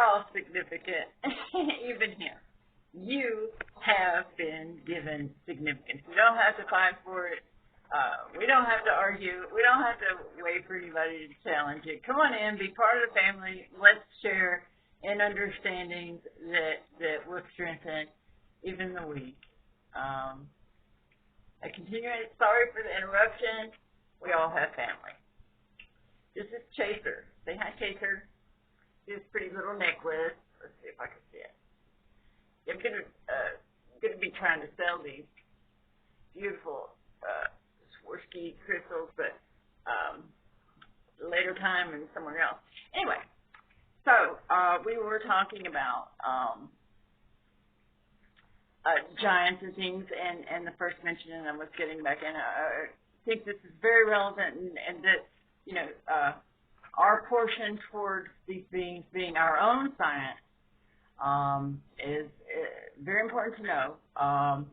all significant, even here. You have been given significance. You don't have to fight for it. We don't have to argue. We don't have to wait for anybody to challenge it. Come on in, be part of the family. Let's share in understandings that will strengthen even the weak. I continue. Sorry for the interruption. We all have family. This is Chaser. Say hi, Chaser. This pretty little necklace. Let's see if I can see it. I'm gonna be trying to sell these beautiful Swarovski crystals, but later time and somewhere else. Anyway, so we were talking about giants and things, and the first mention, and I was getting back in. I think this is very relevant, and that, you know, our portion towards these beings being our own science is very important to know.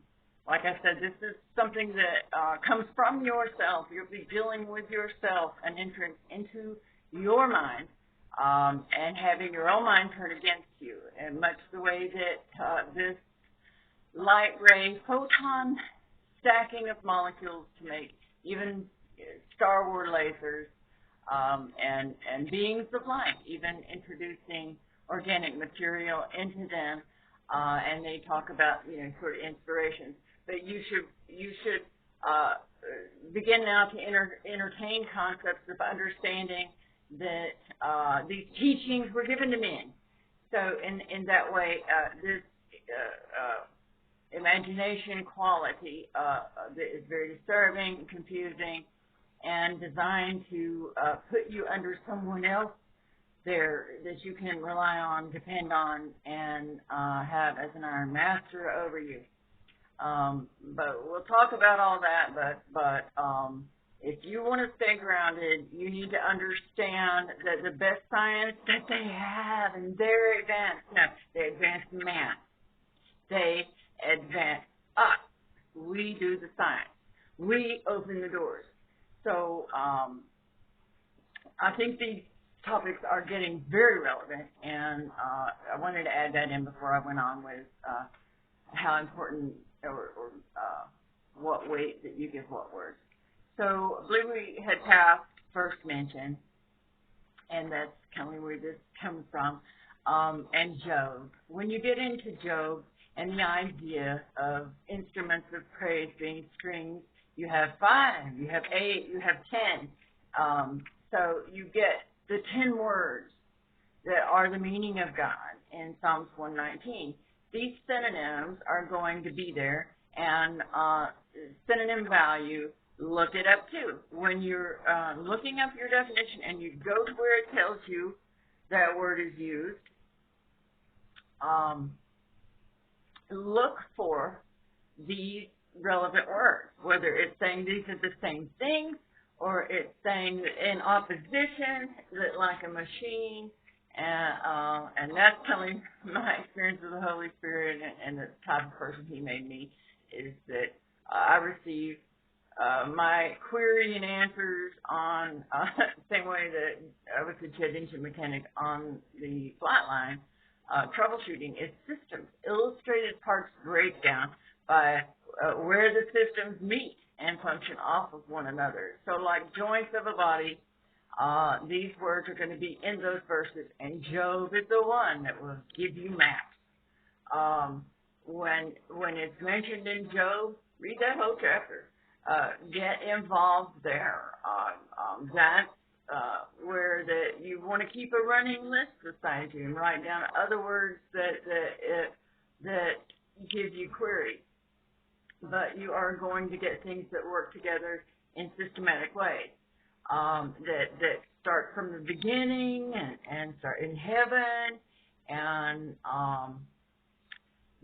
Like I said, this is something that comes from yourself. You'll be dealing with yourself and entering into your mind and having your own mind turn against you, and much the way that this light ray photon stacking of molecules to make even Star Wars lasers and beings of light, even introducing organic material into them, and they talk about, you know, sort of inspirations. But you should begin now to entertain concepts of understanding that these teachings were given to men. So in that way, this imagination quality that is very disturbing, confusing, and designed to put you under someone else there that you can rely on, depend on, and have as an iron master over you. But we'll talk about all that, but if you want to stay grounded, you need to understand that the best science that they have, and they're advanced. No, they advance math. They advance us. We do the science. We open the doors. So I think these topics are getting very relevant, and I wanted to add that in before I went on with how important or what weight that you give what words. So I believe we had passed first mention, and that's kind of where this comes from, and Job. When you get into Job and the idea of instruments of praise being strings, you have 5, you have 8, you have 10. So you get the 10 words that are the meaning of God in Psalms 119. These synonyms are going to be there, and synonym value, look it up too. When you're looking up your definition and you go to where it tells you that word is used, look for these relevant words, whether it's saying these are the same thing, or it's saying in opposition, that like a machine, and that's telling my experience with the Holy Spirit and the type of person He made me, is that I receive my query and answers on same way that I was a jet engine mechanic on the flight line. Troubleshooting is systems, illustrated parts breakdown by where the systems meet and function off of one another. So like joints of a body, these words are going to be in those verses, and Job is the one that will give you maps. When it's mentioned in Job, read that whole chapter. Get involved there. That's where you want to keep a running list beside you and write down other words that give you queries. But you are going to get things that work together in systematic ways, that start from the beginning and start in heaven, and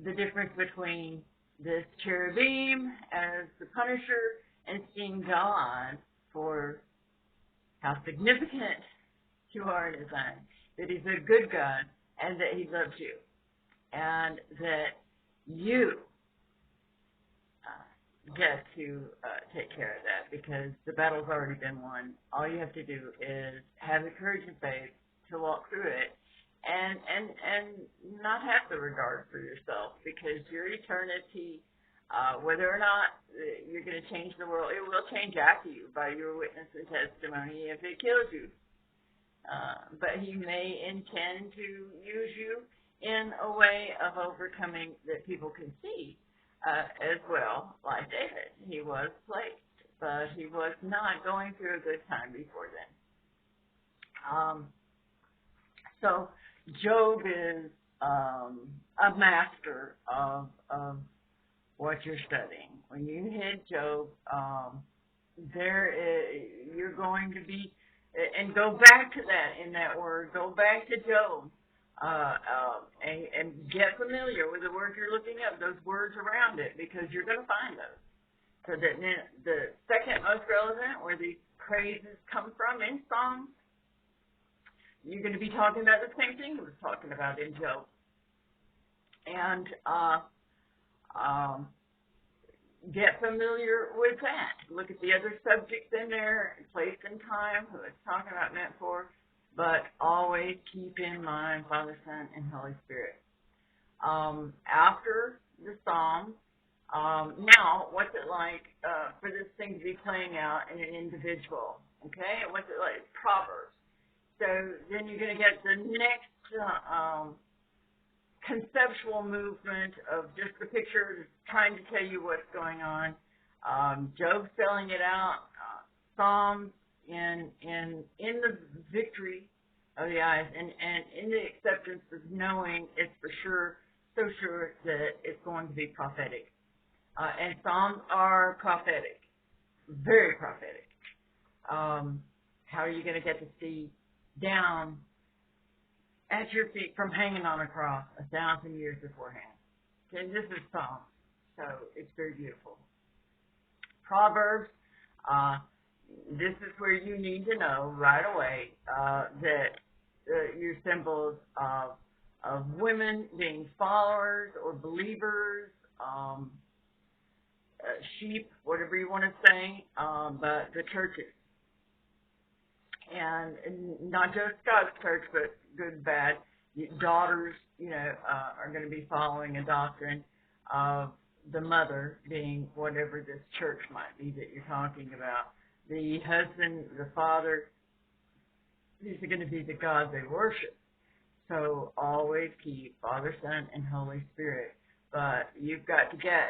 the difference between this cherubim as the punisher and seeing God for how significant you are in His eyes, that He's a good God and that He loves you, and that you get to take care of that, because the battle's already been won. All you have to do is have the courage and faith to walk through it, and have the regard for yourself, because your eternity, whether or not you're going to change the world, it will change after you by your witness and testimony if it kills you. But he may intend to use you in a way of overcoming that people can see as well, like David. He was plagued, but he was not going through a good time before then. So Job is a master of what you're studying. When you hit Job, you're going to be, and go back to that in that word. Go back to Job, and get familiar with the word you're looking up. Those words around it, because you're going to find those. So that the second most relevant, where these praises come from in Psalms, you're going to be talking about the same thing he was talking about in Job. And get familiar with that. Look at the other subjects in there, place and time, who it's talking about meant for, but always keep in mind Father, Son, and Holy Spirit. After the Psalms, now, what's it like for this thing to be playing out in an individual? Okay? What's it like? Proverbs. So then you're going to get the next conceptual movement of just the picture trying to tell you what's going on. Job spelling it out. Psalms in the victory of the eyes and in the acceptance of knowing it's for sure, so sure that it's going to be prophetic. And Psalms are prophetic, very prophetic. How are you going to get to see down at your feet from hanging on a cross 1,000 years beforehand? Okay, this is Psalms, so it's very beautiful. Proverbs, this is where you need to know right away that your symbols of women being followers or believers, sheep, whatever you want to say, but the churches. And not just God's church, but good, bad. Daughters, are going to be following a doctrine of the mother being whatever this church might be that you're talking about. The husband, the father, these are going to be the God they worship. So always keep Father, Son, and Holy Spirit. But you've got to get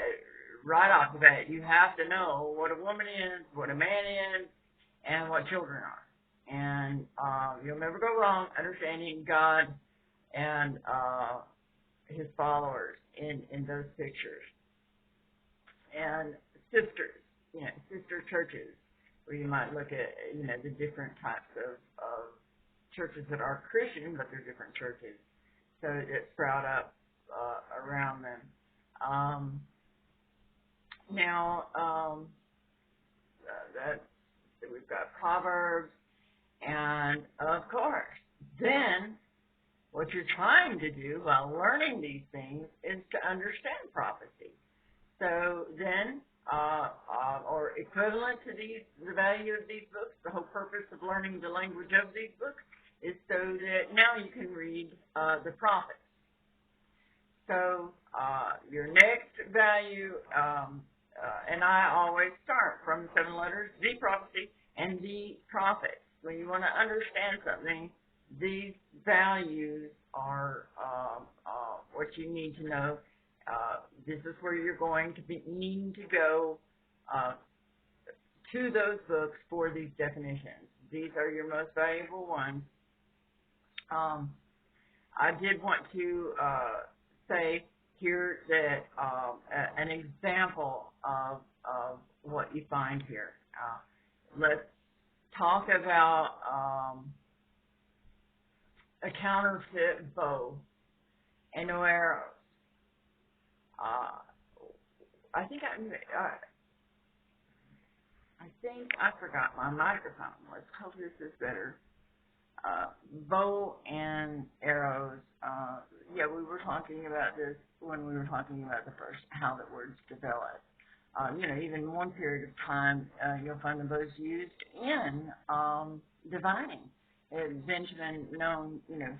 right off the bat, you have to know what a woman is, what a man is, and what children are. And you'll never go wrong understanding God and his followers in those pictures. And sisters, sister churches, where you might look at, the different types of churches that are Christian, but they're different churches. So that sprout up around them. We've got Proverbs, and of course, then what you're trying to do while learning these things is to understand prophecy. So then, or equivalent to the value of these books, the whole purpose of learning the language of these books is so that now you can read the prophets. So your next value, and I always start from the 7 letters, the prophecy and the prophets. When you want to understand something, these values are what you need to know. This is where you're going to need to go to those books for these definitions. These are your most valuable ones. I did want to say here that an example of what you find here. Let's talk about a counterfeit bow and no arrows. I think I forgot my microphone. Let's hope this is better. Bow and arrows. We were talking about this when we were talking about how the words develop. Even one period of time, you'll find them both used in divining. Benjamin known,